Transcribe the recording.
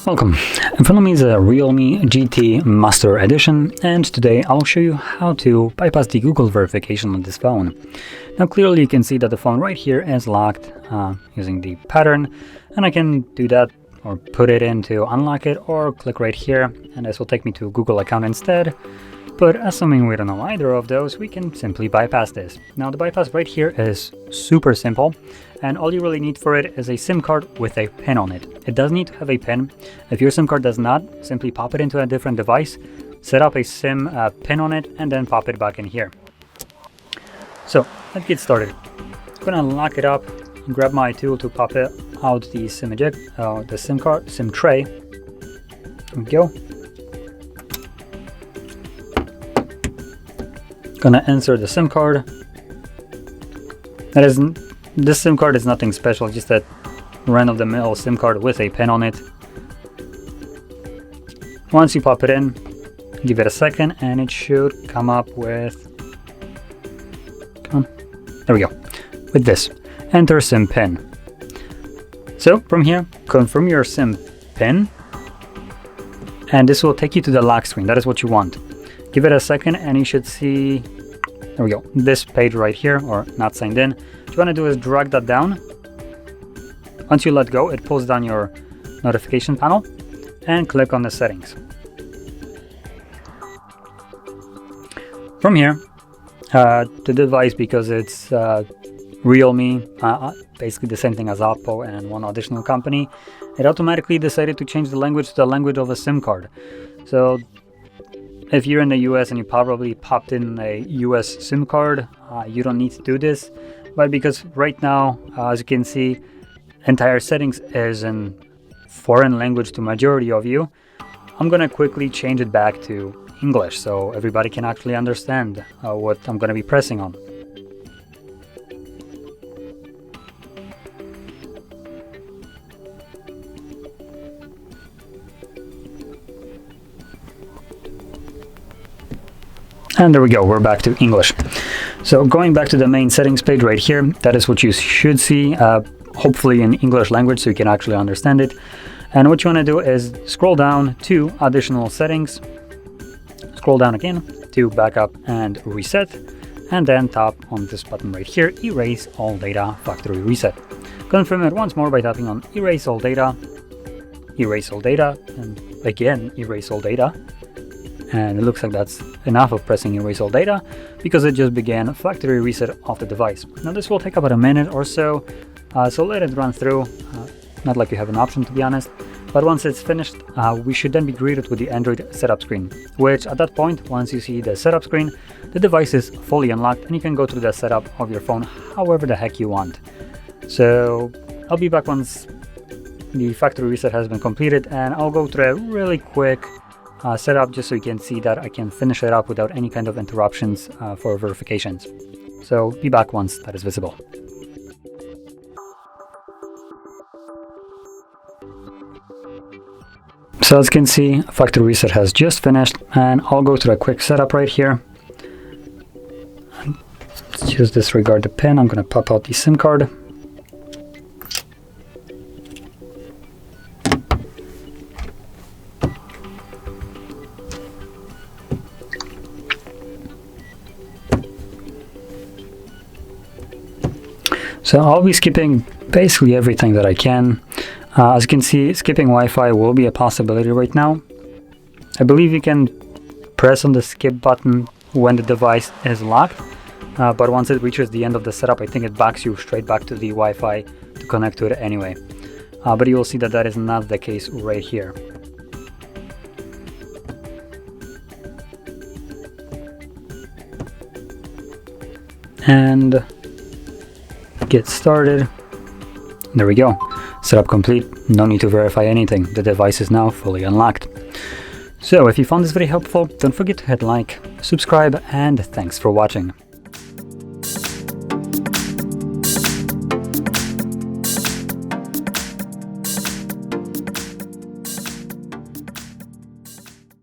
Welcome. In front of me is a REALME GT Master Edition, and today I'll show you how to bypass the Google verification on this phone. Now clearly you can see that the phone right here is locked using the pattern, and I can do that or put it in to unlock it, or click right here and this will take me to a Google account instead. But assuming we don't know either of those, we can simply bypass this. Now the bypass right here is super simple, and all you really need for it is a SIM card with a pin on it. It does need to have a pin. If your SIM card does not, simply pop it into a different device, set up a SIM pin on it, and then pop it back in here. So let's get started. I'm gonna lock it up, grab my tool to pop it out the SIM eject, the SIM tray. There we go. Gonna insert the SIM card. This SIM card is nothing special, just a run-of-the-mill SIM card with a pin on it. Once you pop it in, give it a second and it should come up with, there we go, with this, enter SIM pin. So from here, confirm your SIM pin, and this will take you to the lock screen. That is what you want. Give it a second and you should see, there we go, this page right here, or not signed in. What you want to do is drag that down. Once you let go, it pulls down your notification panel and click on the settings. From here, the device, because it's REALME, basically the same thing as Oppo and one additional company, it automatically decided to change the language to the language of a SIM card. So if you're in the US and you probably popped in a US SIM card, you don't need to do this. But because right now, as you can see, entire settings is in foreign language to majority of you, I'm gonna quickly change it back to English so everybody can actually understand what I'm gonna be pressing on. And there we go, we're back to English. So going back to the main settings page right here, that is what you should see, hopefully in English language so you can actually understand it. And what you want to do is scroll down to additional settings, scroll down again to backup and reset, and then tap on this button right here, erase all data factory reset. Confirm it once more by tapping on erase all data, and again erase all data. And it looks like that's enough of pressing erase all data, because it just began factory reset of the device. Now this will take about a minute or so, so let it run through. Not like you have an option, to be honest, but once it's finished, we should then be greeted with the Android setup screen, which at that point, once you see the setup screen, the device is fully unlocked and you can go through the setup of your phone however the heck you want. So I'll be back once the factory reset has been completed, and I'll go through a really quick setup just so you can see that I can finish it up without any kind of interruptions for verifications. So be back once that is visible. So as you can see, factory reset has just finished, and I'll go through a quick setup right here. Let's just disregard the pin. I'm going to pop out the SIM card. So I'll be skipping basically everything that I can. As you can see, skipping Wi-Fi will be a possibility right now. I believe you can press on the skip button when the device is locked, but once it reaches the end of the setup, I think it backs you straight back to the Wi-Fi to connect to it anyway. But you will see that that is not the case right here. And get started. There we go. Setup complete. No need to verify anything. The device is now fully unlocked. So if you found this video helpful, don't forget to hit like, subscribe, and thanks for watching.